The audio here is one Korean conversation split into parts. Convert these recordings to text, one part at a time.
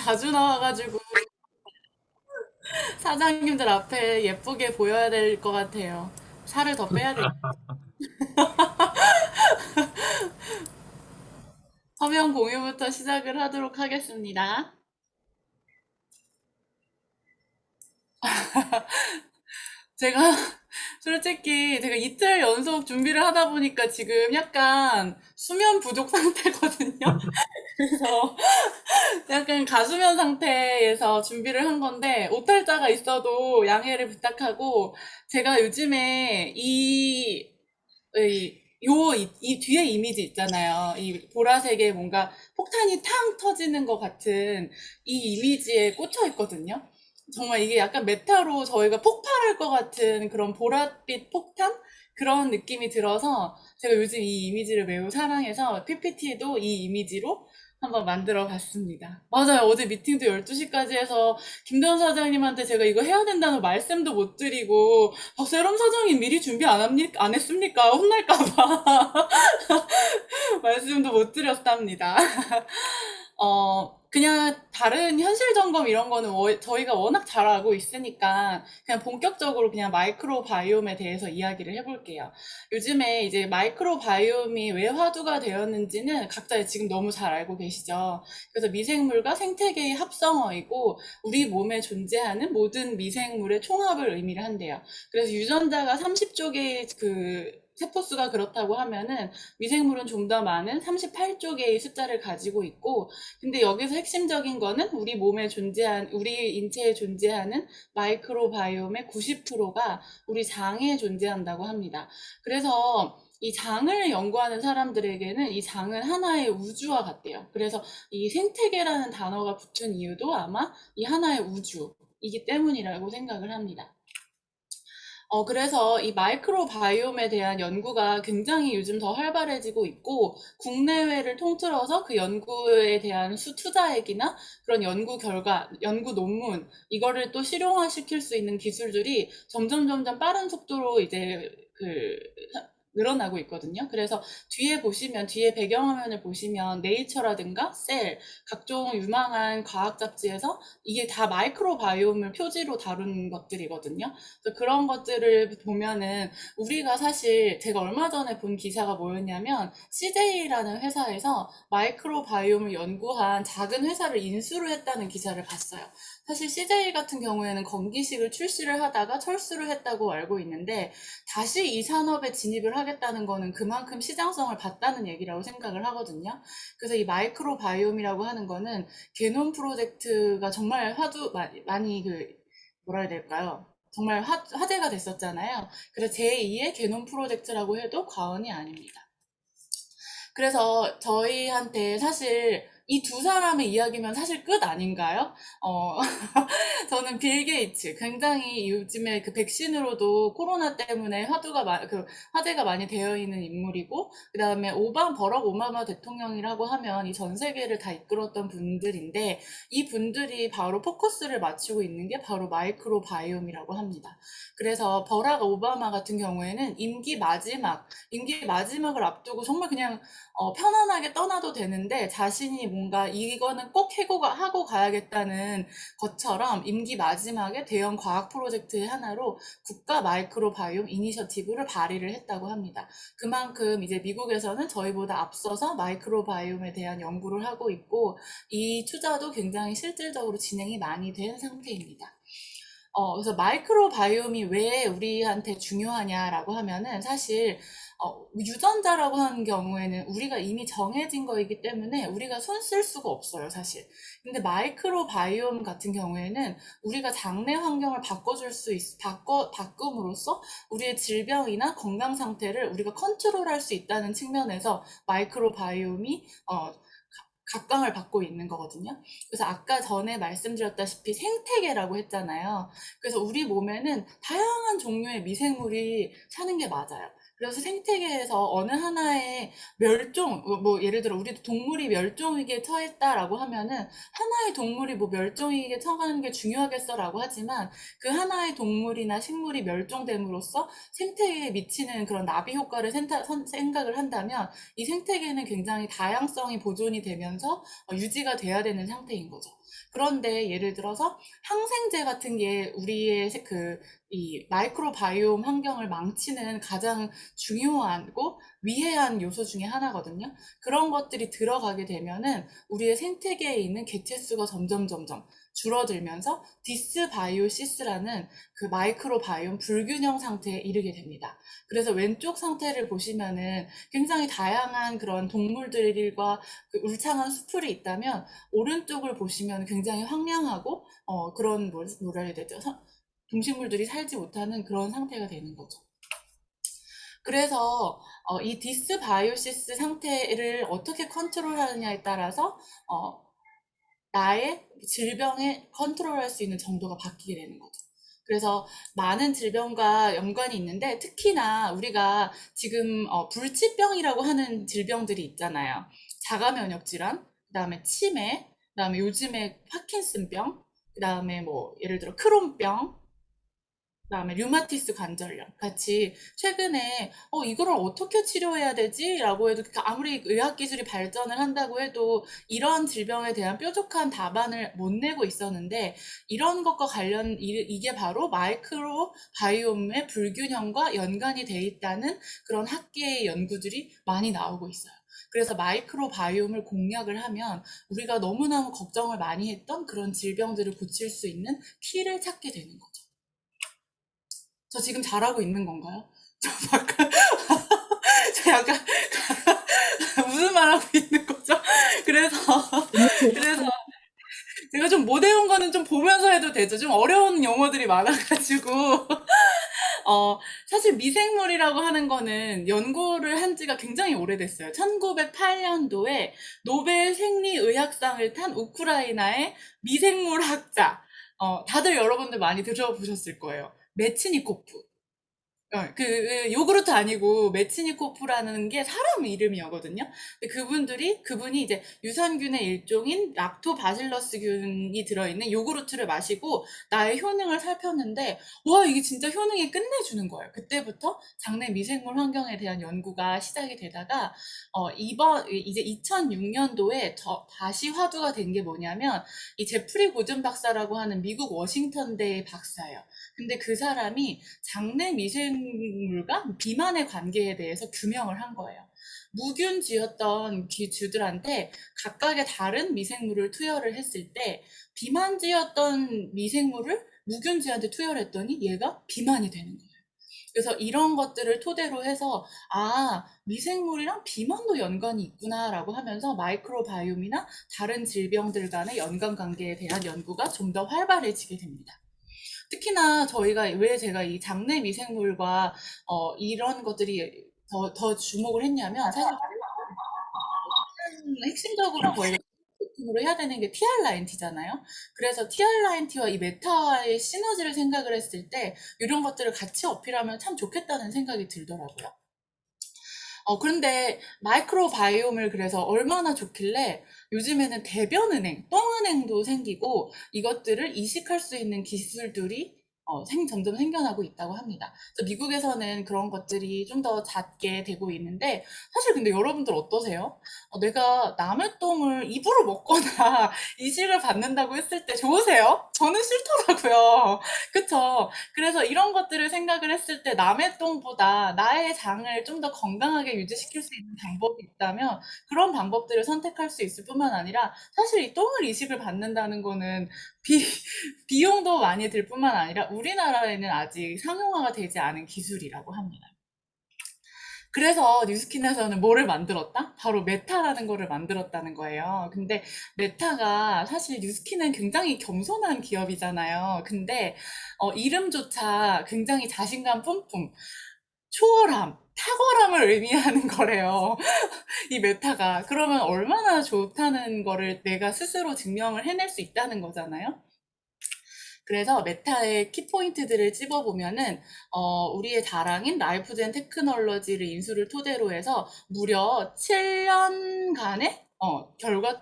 자주 나와가지고 사장님들 앞에 예쁘게 보여야 될 것 같아요. 살을 더 빼야 될. 화면 공유부터 시작을 하도록 하겠습니다. 제가 솔직히 제가 이틀 연속 준비를 하다 보니까 지금 약간 수면 부족 상태거든요. 그래서 약간 가수면 상태에서 준비를 한 건데 오탈자가 있어도 양해를 부탁하고 제가 요즘에 이 뒤에 이미지 있잖아요. 이 보라색의 뭔가 폭탄이 탕 터지는 것 같은 이 이미지에 꽂혀 있거든요. 정말 이게 약간 메타로 저희가 폭발할 것 같은 그런 보랏빛 폭탄? 그런 느낌이 들어서 제가 요즘 이 이미지를 매우 사랑해서 PPT도 이 이미지로 한번 만들어 봤습니다. 맞아요. 어제 미팅도 12시까지 해서 김대원 사장님한테 제가 이거 해야 된다는 말씀도 못 드리고 박세롬 사장님 미리 준비 안 했습니까? 혼날까봐 말씀도 못 드렸답니다. 그냥 다른 현실 점검 이런 거는 저희가 워낙 잘 알고 있으니까 그냥 본격적으로 그냥 마이크로 바이옴에 대해서 이야기를 해볼게요. 요즘에 이제 마이크로 바이옴이 왜 화두가 되었는지는 각자 지금 너무 잘 알고 계시죠. 그래서 미생물과 생태계의 합성어이고 우리 몸에 존재하는 모든 미생물의 총합을 의미를 한대요. 그래서 유전자가 30조 개의 세포수가 그렇다고 하면은 미생물은 좀 더 많은 38조 개의 숫자를 가지고 있고 근데 여기서 핵심적인 거는 우리 인체에 존재하는 마이크로바이옴의 90%가 우리 장에 존재한다고 합니다. 그래서 이 장을 연구하는 사람들에게는 이 장은 하나의 우주와 같대요. 그래서 이 생태계라는 단어가 붙은 이유도 아마 이 하나의 우주이기 때문이라고 생각을 합니다. 그래서 이 마이크로바이옴에 대한 연구가 굉장히 요즘 더 활발해지고 있고, 국내외를 통틀어서 그 연구에 대한 투자액이나 그런 연구 결과, 연구 논문, 이거를 또 실용화시킬 수 있는 기술들이 점점 빠른 속도로 이제 늘어나고 있거든요. 그래서 뒤에 배경화면을 보시면 네이처라든가 셀, 각종 유망한 과학 잡지에서 이게 다 마이크로바이옴을 표지로 다룬 것들이거든요. 그래서 그런 것들을 보면은 우리가 사실 제가 얼마 전에 본 기사가 뭐였냐면 CJ라는 회사에서 마이크로바이옴을 연구한 작은 회사를 인수를 했다는 기사를 봤어요. 사실 CJ 같은 경우에는 건기식을 출시를 하다가 철수를 했다고 알고 있는데 다시 이 산업에 진입을 하겠다는 거는 그만큼 시장성을 봤다는 얘기라고 생각을 하거든요. 그래서 이 마이크로바이옴이라고 하는 거는 게놈 프로젝트가 정말 많이 뭐라 해야 될까요? 정말 화제가 됐었잖아요. 그래서 제2의 게놈 프로젝트라고 해도 과언이 아닙니다. 그래서 저희한테 사실 이 두 사람의 이야기면 사실 끝 아닌가요? 저는 빌 게이츠 굉장히 요즘에 그 백신으로도 코로나 때문에 화제가 많이 되어 있는 인물이고 그다음에 버럭 오바마 대통령이라고 하면 이 전 세계를 다 이끌었던 분들인데 이 분들이 바로 포커스를 맞추고 있는 게 바로 마이크로 바이옴이라고 합니다. 그래서 버락 오바마 같은 경우에는 임기 마지막을 앞두고 정말 그냥 편안하게 떠나도 되는데 자신이 뭔가 이거는 꼭 하고 가야겠다는 것처럼 임기 마지막에 대형 과학 프로젝트의 하나로 국가 마이크로바이옴 이니셔티브를 발의를 했다고 합니다. 그만큼 이제 미국에서는 저희보다 앞서서 마이크로바이옴에 대한 연구를 하고 있고 이 투자도 굉장히 실질적으로 진행이 많이 된 상태입니다. 그래서 마이크로바이옴이 왜 우리한테 중요하냐라고 하면은 사실 유전자라고 하는 경우에는 우리가 이미 정해진 거이기 때문에 우리가 손 쓸 수가 없어요, 사실. 근데 마이크로바이옴 같은 경우에는 우리가 장내 환경을 바꿈으로써 우리의 질병이나 건강 상태를 우리가 컨트롤할 수 있다는 측면에서 마이크로바이옴이 각광을 받고 있는 거거든요. 그래서 아까 전에 말씀드렸다시피 생태계라고 했잖아요. 그래서 우리 몸에는 다양한 종류의 미생물이 사는 게 맞아요. 그래서 생태계에서 어느 하나의 예를 들어 우리 동물이 멸종위기에 처했다라고 하면은 하나의 동물이 뭐 멸종위기에 처하는 게 중요하겠어라고 하지만 그 하나의 동물이나 식물이 멸종됨으로써 생태계에 미치는 그런 나비 효과를 생각을 한다면 이 생태계는 굉장히 다양성이 보존이 되면서 유지가 돼야 되는 상태인 거죠. 그런데 예를 들어서 항생제 같은 게 우리의 이 마이크로바이옴 환경을 망치는 가장 중요하고 위해한 요소 중에 하나거든요. 그런 것들이 들어가게 되면은 우리의 생태계에 있는 개체수가 점점 줄어들면서 디스바이오시스라는 그 마이크로바이옴 불균형 상태에 이르게 됩니다. 그래서 왼쪽 상태를 보시면은 굉장히 다양한 그런 동물들과 그 울창한 수풀이 있다면, 오른쪽을 보시면 굉장히 황량하고 그런 뭐라 해야 되죠? 동식물들이 살지 못하는 그런 상태가 되는 거죠. 그래서 이 디스바이오시스 상태를 어떻게 컨트롤하느냐에 따라서 나의 질병에 컨트롤할 수 있는 정도가 바뀌게 되는 거죠. 그래서 많은 질병과 연관이 있는데, 특히나 우리가 지금 불치병이라고 하는 질병들이 있잖아요. 자가면역 질환, 그다음에 치매, 그다음에 요즘에 파킨슨병, 그다음에 뭐 예를 들어 크론병, 그다음에 류마티스 관절염 같이 최근에 이거를 어떻게 치료해야 되지? 라고 해도, 아무리 의학 기술이 발전을 한다고 해도 이런 질병에 대한 뾰족한 답안을 못 내고 있었는데, 이런 것과 관련 이게 바로 마이크로 바이옴의 불균형과 연관이 돼 있다는 그런 학계의 연구들이 많이 나오고 있어요. 그래서 마이크로 바이옴을 공략을 하면 우리가 너무너무 걱정을 많이 했던 그런 질병들을 고칠 수 있는 키를 찾게 되는 거죠. 저 지금 잘하고 있는 건가요? 저 약간, 저 약간 무슨 말 하고 있는 거죠? 그래서, 그래서 제가 좀 못 외운 거는 좀 보면서 해도 되죠. 좀 어려운 용어들이 많아가지고. 사실 미생물이라고 하는 거는 연구를 한 지가 굉장히 오래됐어요. 1908년도에 노벨 생리의학상을 탄 우크라이나의 미생물학자, 다들 여러분들 많이 들어보셨을 거예요. 메치니코프. 그 요구르트 아니고 메치니코프라는 게 사람 이름이거든요. 근데 그분이 이제 유산균의 일종인 락토바실러스균이 들어있는 요구르트를 마시고 나의 효능을 살폈는데, 와, 이게 진짜 효능이 끝내주는 거예요. 그때부터 장내 미생물 환경에 대한 연구가 시작이 되다가 이제 2006년도에 다시 화두가 된 게 뭐냐면, 이 제프리 고든 박사라고 하는 미국 워싱턴대의 박사예요. 근데 그 사람이 장내 미생물과 비만의 관계에 대해서 규명을 한 거예요. 무균쥐였던 쥐들한테 각각의 다른 미생물을 투여를 했을 때, 비만쥐였던 미생물을 무균쥐한테 투여를 했더니 얘가 비만이 되는 거예요. 그래서 이런 것들을 토대로 해서, 미생물이랑 비만도 연관이 있구나라고 하면서 마이크로바이옴이나 다른 질병들 간의 연관 관계에 대한 연구가 좀 더 활발해지게 됩니다. 특히나 왜 제가 이 장내 미생물과 이런 것들이 더 주목을 했냐면, 사실 핵심적으로 저희가 으로 해야 되는 게 TR9T잖아요. 그래서 TR9T와 이 메타의 시너지를 생각을 했을 때 이런 것들을 같이 어필하면 참 좋겠다는 생각이 들더라고요. 그런데 마이크로바이옴을 그래서 얼마나 좋길래 요즘에는 대변은행, 똥은행도 생기고 이것들을 이식할 수 있는 기술들이 점점 생겨나고 있다고 합니다. 그래서 미국에서는 그런 것들이 좀 더 잦게 되고 있는데, 사실 근데 여러분들 어떠세요? 내가 남의 똥을 입으로 먹거나 이식을 받는다고 했을 때 좋으세요? 저는 싫더라고요. 그쵸? 그래서 이런 것들을 생각을 했을 때 남의 똥보다 나의 장을 좀 더 건강하게 유지시킬 수 있는 방법이 있다면 그런 방법들을 선택할 수 있을 뿐만 아니라, 사실 이 똥을 이식을 받는다는 거는 비, 비용도 많이 들 뿐만 아니라 우리나라에는 아직 상용화가 되지 않은 기술이라고 합니다. 그래서 뉴스킨에서는 뭐를 만들었다? 바로 메타라는 거를 만들었다는 거예요. 근데 메타가, 사실 뉴스킨은 굉장히 겸손한 기업이잖아요. 근데 이름조차 굉장히 자신감 뿜뿜, 초월함, 탁월함을 의미하는 거래요. 이 메타가. 그러면 얼마나 좋다는 거를 내가 스스로 증명을 해낼 수 있다는 거잖아요. 그래서 메타의 키포인트들을 찝어보면은, 우리의 자랑인 라이프젠 테크놀로지를 인수를 토대로 해서 무려 7년간의 결과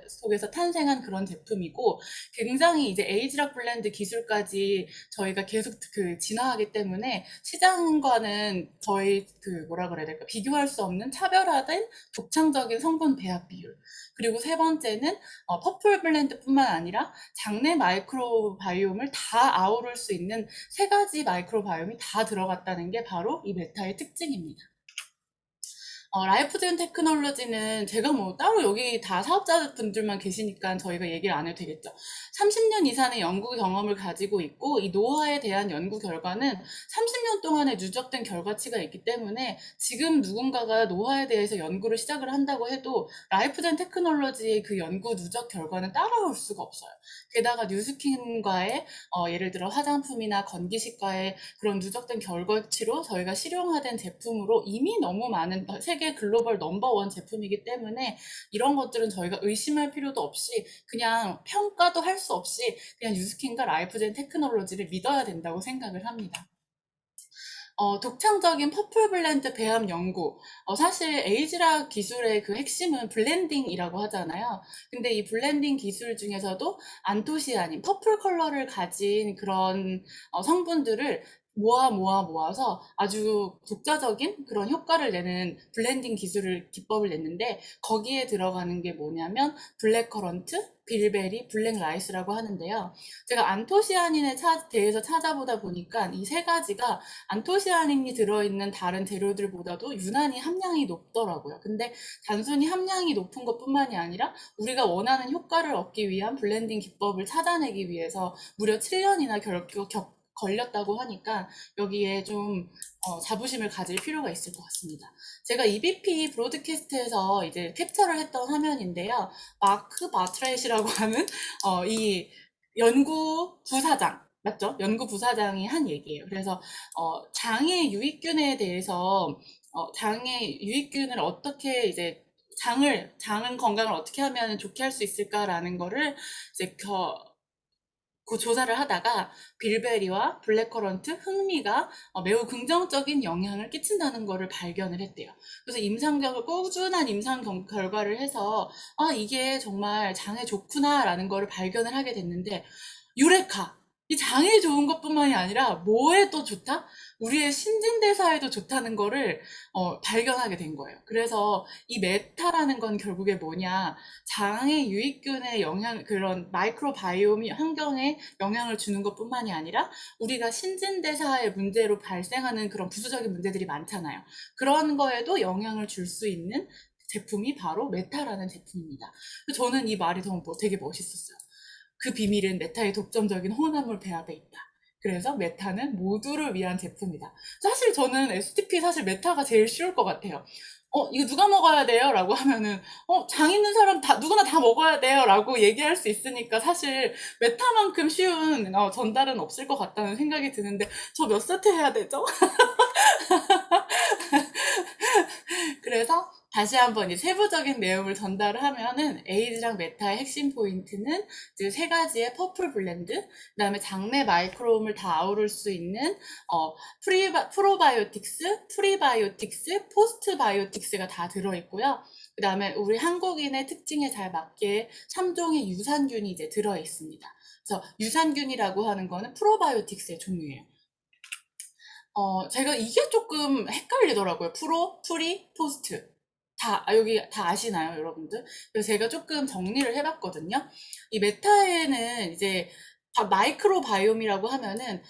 속에서 탄생한 그런 제품이고, 굉장히 이제 에이지락 블렌드 기술까지 저희가 계속 진화하기 때문에 시장과는 거의 뭐라 그래야 될까, 비교할 수 없는 차별화된 독창적인 성분 배합 비율. 그리고 세 번째는 퍼플 블렌드뿐만 아니라 장내 마이크로바이옴을 다 아우를 수 있는 세 가지 마이크로바이옴이 다 들어갔다는 게 바로 이 메타의 특징입니다. 라이프젠 테크놀로지는 제가 뭐 따로 여기 다 사업자분들만 계시니까 저희가 얘기를 안 해도 되겠죠. 30년 이상의 연구 경험을 가지고 있고, 이 노화에 대한 연구 결과는 30년 동안의 누적된 결과치가 있기 때문에 지금 누군가가 노화에 대해서 연구를 시작을 한다고 해도 라이프젠 테크놀로지의 그 연구 누적 결과는 따라올 수가 없어요. 게다가 뉴스킨과의 예를 들어 화장품이나 건기식과의 그런 누적된 결과치로 저희가 실용화된 제품으로 이미 너무 많은 세계 글로벌 넘버원 제품이기 때문에 이런 것들은 저희가 의심할 필요도 없이, 그냥 평가도 할 수 없이 그냥 뉴스킨과 라이프젠 테크놀로지를 믿어야 된다고 생각을 합니다. 독창적인 퍼플 블렌드 배합 연구. 사실 에이즈락 기술의 그 핵심은 블렌딩이라고 하잖아요. 근데 이 블렌딩 기술 중에서도 안토시아닌, 퍼플 컬러를 가진 그런 성분들을 모아서 아주 독자적인 그런 효과를 내는 블렌딩 기법을 냈는데, 거기에 들어가는 게 뭐냐면 블랙 커런트, 빌베리, 블랙 라이스라고 하는데요. 제가 안토시아닌에 대해서 찾아보다 보니까 이 세 가지가 안토시아닌이 들어있는 다른 재료들보다도 유난히 함량이 높더라고요. 근데 단순히 함량이 높은 것뿐만이 아니라 우리가 원하는 효과를 얻기 위한 블렌딩 기법을 찾아내기 위해서 무려 7년이나 걸렸다고 하니까 여기에 좀 자부심을 가질 필요가 있을 것 같습니다. 제가 EBP 브로드캐스트에서 이제 캡처를 했던 화면인데요. 마크 바트렛이라고 하는 이 연구 부사장, 맞죠? 연구 부사장이 한 얘기예요. 그래서 장의 유익균에 대해서 장의 유익균을 어떻게 이제 장은 건강을 어떻게 하면 좋게 할 수 있을까라는 거를 이제 그 조사를 하다가 빌베리와 블랙커런트, 흑미가 매우 긍정적인 영향을 끼친다는 것을 발견을 했대요. 그래서 꾸준한 임상 결과를 해서 이게 정말 장에 좋구나라는 것을 발견을 하게 됐는데, 유레카! 이 장에 좋은 것뿐만이 아니라 뭐에 또 좋다? 우리의 신진대사에도 좋다는 거를 발견하게 된 거예요. 그래서 이 메타라는 건 결국에 뭐냐, 장의 유익균의 그런 마이크로바이옴 환경에 영향을 주는 것뿐만이 아니라 우리가 신진대사의 문제로 발생하는 그런 부수적인 문제들이 많잖아요. 그런 거에도 영향을 줄 수 있는 제품이 바로 메타라는 제품입니다. 저는 이 말이 되게 멋있었어요. 그 비밀은 메타의 독점적인 혼합물 배합에 있다. 그래서 메타는 모두를 위한 제품이다. 사실 저는 STP 사실 메타가 제일 쉬울 것 같아요. 이거 누가 먹어야 돼요? 라고 하면은, 장 있는 사람 누구나 다 먹어야 돼요? 라고 얘기할 수 있으니까 사실 메타만큼 쉬운 전달은 없을 것 같다는 생각이 드는데, 저 몇 세트 해야 되죠? 그래서 다시 한번 이 세부적인 내용을 전달을 하면은, 에이즈랑 메타의 핵심 포인트는 이제 세 가지의 퍼플 블렌드, 그다음에 장내 마이크로옴을 다 아우를 수 있는 프로바이오틱스, 프리바이오틱스, 포스트바이오틱스가 다 들어있고요. 그다음에 우리 한국인의 특징에 잘 맞게 3종의 유산균이 이제 들어 있습니다. 그래서 유산균이라고 하는 거는 프로바이오틱스의 종류예요. 제가 이게 조금 헷갈리더라고요. 프리, 포스트. 여기 다 아시나요, 여러분들? 그래서 제가 조금 정리를 해봤거든요. 이 메타에는 이제 마이크로바이옴이라고 하면은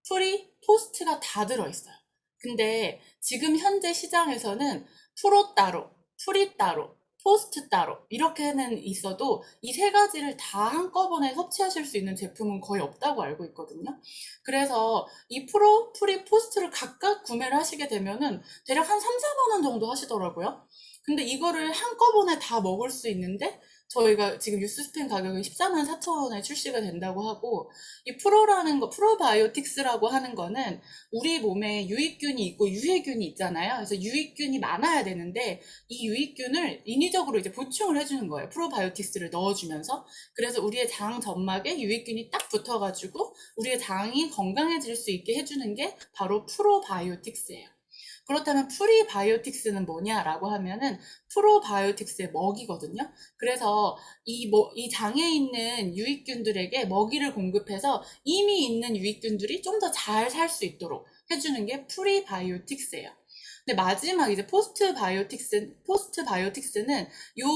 프리, 포스트가 다 들어있어요. 근데 지금 현재 시장에서는 프로 따로, 프리 따로, 포스트 따로 이렇게는 있어도 이 세 가지를 다 한꺼번에 섭취하실 수 있는 제품은 거의 없다고 알고 있거든요. 그래서 이 프리, 포스트를 각각 구매를 하시게 되면은 대략 한 3, 4만 원 정도 하시더라고요. 근데 이거를 한꺼번에 다 먹을 수 있는데 저희가 지금 뉴스스팸 가격이 14만 4천 원에 출시가 된다고 하고, 이 프로바이오틱스라고 하는 거는 우리 몸에 유익균이 있고 유해균이 있잖아요. 그래서 유익균이 많아야 되는데 이 유익균을 인위적으로 이제 보충을 해주는 거예요. 프로바이오틱스를 넣어주면서. 그래서 우리의 장 점막에 유익균이 딱 붙어가지고 우리의 장이 건강해질 수 있게 해주는 게 바로 프로바이오틱스예요. 그렇다면 프리바이오틱스는 뭐냐라고 하면은 프로바이오틱스의 먹이거든요. 그래서 이 장에 있는 유익균들에게 먹이를 공급해서 이미 있는 유익균들이 좀 더 잘 살 수 있도록 해주는 게 프리바이오틱스예요. 근데 마지막 이제 포스트바이오틱스는 요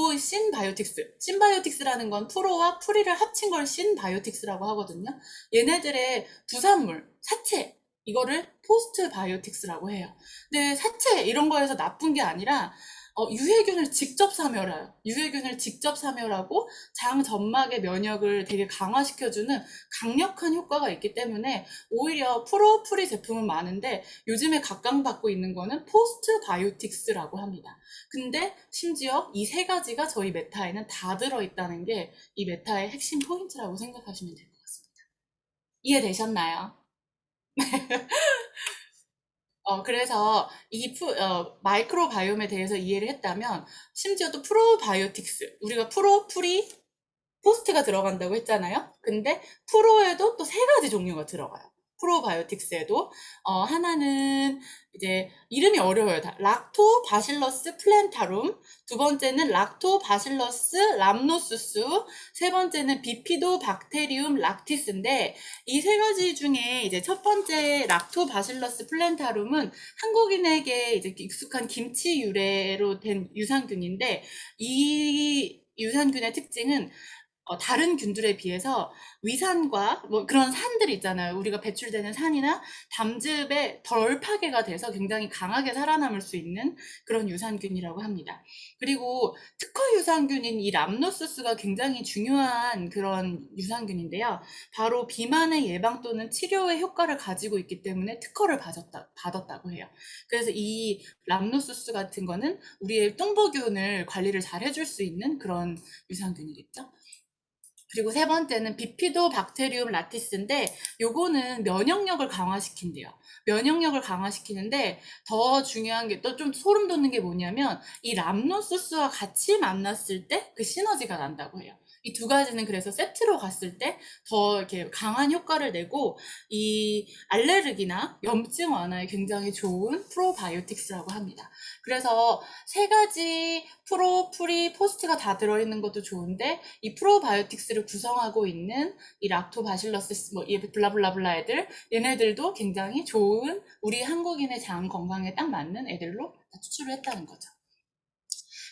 신바이오틱스라는 건 프로와 프리를 합친 걸 신바이오틱스라고 하거든요. 얘네들의 부산물, 사체, 이거를 포스트바이오틱스라고 해요. 근데 사체 이런 거에서 나쁜 게 아니라 유해균을 직접 사멸해요. 유해균을 직접 사멸하고 장 점막의 면역을 되게 강화시켜주는 강력한 효과가 있기 때문에 오히려 프로, 프리 제품은 많은데 요즘에 각광받고 있는 거는 포스트 바이오틱스라고 합니다. 근데 심지어 이 세 가지가 저희 메타에는 다 들어있다는 게 이 메타의 핵심 포인트라고 생각하시면 될 것 같습니다. 이해되셨나요? 그래서 마이크로바이옴에 대해서 이해를 했다면 심지어 또 프로바이오틱스, 우리가 프로, 프리, 포스트가 들어간다고 했잖아요. 근데 프로에도 또 세 가지 종류가 들어가요. 프로바이오틱스에도 하나는 이제 이름이 어려워요. 락토바실러스 플랜타룸, 두 번째는 락토바실러스 람노수스, 세 번째는 비피도박테리움 락티스인데 이 세 가지 중에 이제 첫 번째 락토바실러스 플랜타룸은 한국인에게 이제 익숙한 김치 유래로 된 유산균인데 이 유산균의 특징은 다른 균들에 비해서 위산과 뭐 그런 산들 있잖아요. 우리가 배출되는 산이나 담즙에 덜 파괴가 돼서 굉장히 강하게 살아남을 수 있는 그런 유산균이라고 합니다. 그리고 특허 유산균인 이 람노스스가 굉장히 중요한 그런 유산균인데요. 바로 비만의 예방 또는 치료에 효과를 가지고 있기 때문에 특허를 받았다고 해요. 그래서 이 람노스스 같은 거는 우리의 똥보균을 관리를 잘 해줄 수 있는 그런 유산균이겠죠. 그리고 세 번째는 비피도 박테리움 라티스인데 요거는 면역력을 강화시킨대요. 면역력을 강화시키는데 더 중요한 게 또 좀 소름 돋는 게 뭐냐면 이 람노소스와 같이 만났을 때 그 시너지가 난다고 해요. 이 두 가지는 그래서 세트로 갔을 때 더 이렇게 강한 효과를 내고 이 알레르기나 염증 완화에 굉장히 좋은 프로바이오틱스라고 합니다. 그래서 세 가지 프로, 프리, 포스트가 다 들어있는 것도 좋은데 이 프로바이오틱스를 구성하고 있는 이 락토바실러스 이 블라블라블라 애들 얘네들도 굉장히 좋은 우리 한국인의 장 건강에 딱 맞는 애들로 추출을 했다는 거죠.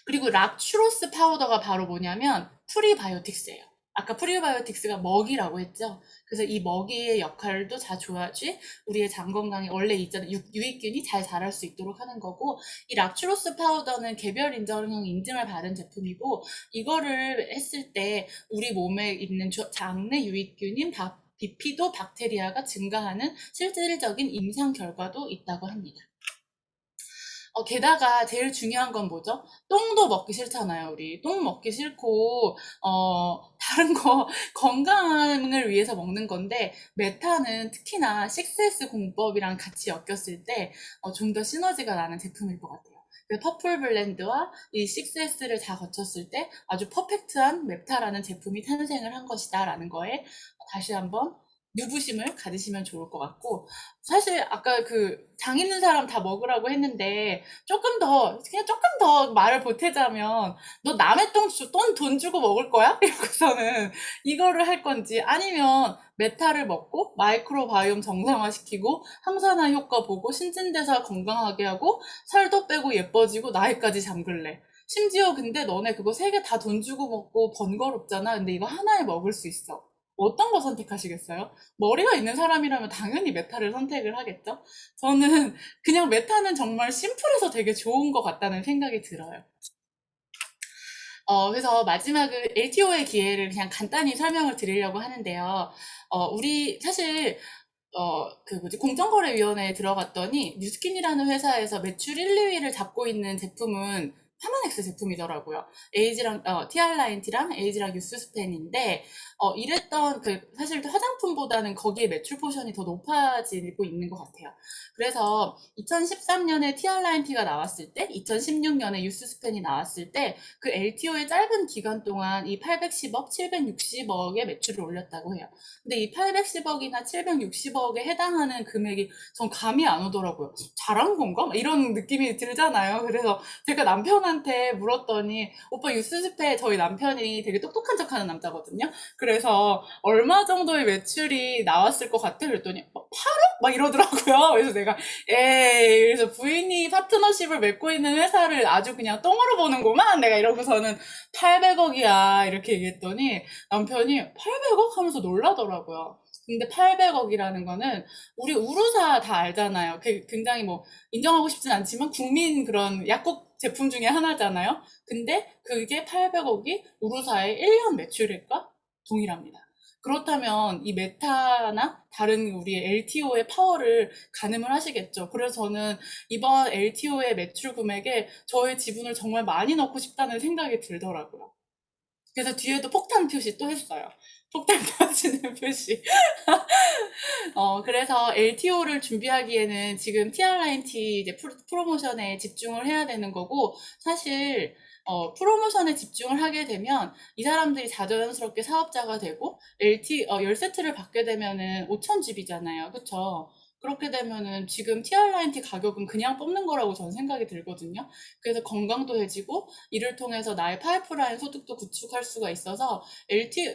그리고 락추로스 파우더가 바로 뭐냐면 프리바이오틱스예요. 아까 프리바이오틱스가 먹이라고 했죠. 그래서 이 먹이의 역할도 잘 줘야지 우리의 장 건강에 원래 있잖아요. 유익균이 잘 자랄 수 있도록 하는 거고 이 락추로스 파우더는 개별 인정형 인증을 받은 제품이고 이거를 했을 때 우리 몸에 있는 장내 유익균인 비피도 박테리아가 증가하는 실질적인 임상 결과도 있다고 합니다. 게다가 제일 중요한 건 뭐죠? 똥도 먹기 싫잖아요, 우리. 똥 먹기 싫고, 다른 거, 건강을 위해서 먹는 건데, 메타는 특히나 6S 공법이랑 같이 엮였을 때, 좀 더 시너지가 나는 제품일 것 같아요. 그 퍼플 블렌드와 이 6S를 다 거쳤을 때 아주 퍼펙트한 맵타라는 제품이 탄생을 한 것이다 라는 거에 다시 한번 유부심을 가지시면 좋을 것 같고 사실 아까 그 장 있는 사람 다 먹으라고 했는데 그냥 조금 더 말을 보태자면 너 남의 돈 주고 먹을 거야? 이러고서는 이거를 할 건지 아니면 메타를 먹고 마이크로바이옴 정상화시키고 항산화 효과 보고 신진대사 건강하게 하고 살도 빼고 예뻐지고 나이까지 잠글래. 심지어 근데 너네 그거 세 개 다 돈 주고 먹고 번거롭잖아. 근데 이거 하나에 먹을 수 있어. 어떤 거 선택하시겠어요? 머리가 있는 사람이라면 당연히 메타를 선택을 하겠죠? 저는 그냥 메타는 정말 심플해서 되게 좋은 것 같다는 생각이 들어요. 그래서 마지막은 LTO의 기회를 그냥 간단히 설명을 드리려고 하는데요. 우리 사실 공정거래위원회에 들어갔더니 뉴스킨이라는 회사에서 매출 1, 2위를 잡고 있는 제품은 파마넥스 제품이더라고요. 에이지랑 TR90랑 에이지랑 유스스펜인데 이랬던 그 사실 화장품보다는 거기에 매출 포션이 더 높아지고 있는 것 같아요. 그래서 2013년에 TR90가 나왔을 때, 2016년에 유스스펜이 나왔을 때 그 LTO의 짧은 기간 동안 이 810억, 760억의 매출을 올렸다고 해요. 근데 이 810억이나 760억에 해당하는 금액이 전 감이 안 오더라고요. 잘한 건가? 이런 느낌이 들잖아요. 그래서 제가 남편한테 물었더니 오빠 유스스페 저희 남편이 되게 똑똑한 척하는 남자거든요. 그래서 얼마 정도의 매출이 나왔을 것 같아? 그랬더니 8억? 막 이러더라고요. 그래서 내가 에이 그래서 부인이 파트너십을 맺고 있는 회사를 아주 그냥 똥으로 보는구만. 내가 이러고서는 800억이야 이렇게 얘기했더니 남편이 800억? 하면서 놀라더라고요. 근데 800억이라는 거는 우리 우루사 다 알잖아요. 굉장히 뭐 인정하고 싶진 않지만 국민 그런 약국 제품 중에 하나잖아요. 근데 그게 800억이 우루사의 1년 매출액과 동일합니다. 그렇다면 이 메타나 다른 우리 LTO의 파워를 가늠을 하시겠죠. 그래서 저는 이번 LTO의 매출 금액에 저의 지분을 정말 많이 넣고 싶다는 생각이 들더라고요. 그래서 뒤에도 폭탄 표시 또 했어요. 폭탄 터지는 표시. 그래서 LTO를 준비하기에는 지금 TR90T 이제 프로모션에 집중을 해야 되는 거고, 사실, 프로모션에 집중을 하게 되면 이 사람들이 자연스럽게 사업자가 되고, 10세트를 받게 되면은 5,000집이잖아요. 그쵸? 그렇게 되면은 지금 TR90T 가격은 그냥 뽑는 거라고 저는 생각이 들거든요. 그래서 건강도 해지고, 이를 통해서 나의 파이프라인 소득도 구축할 수가 있어서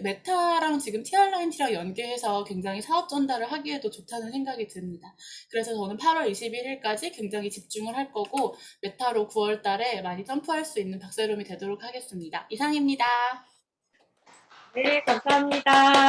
메타랑 지금 TR90T랑 연계해서 굉장히 사업 전달을 하기에도 좋다는 생각이 듭니다. 그래서 저는 8월 21일까지 굉장히 집중을 할 거고, 메타로 9월 달에 많이 점프할 수 있는 박세롬이 되도록 하겠습니다. 이상입니다. 네, 감사합니다.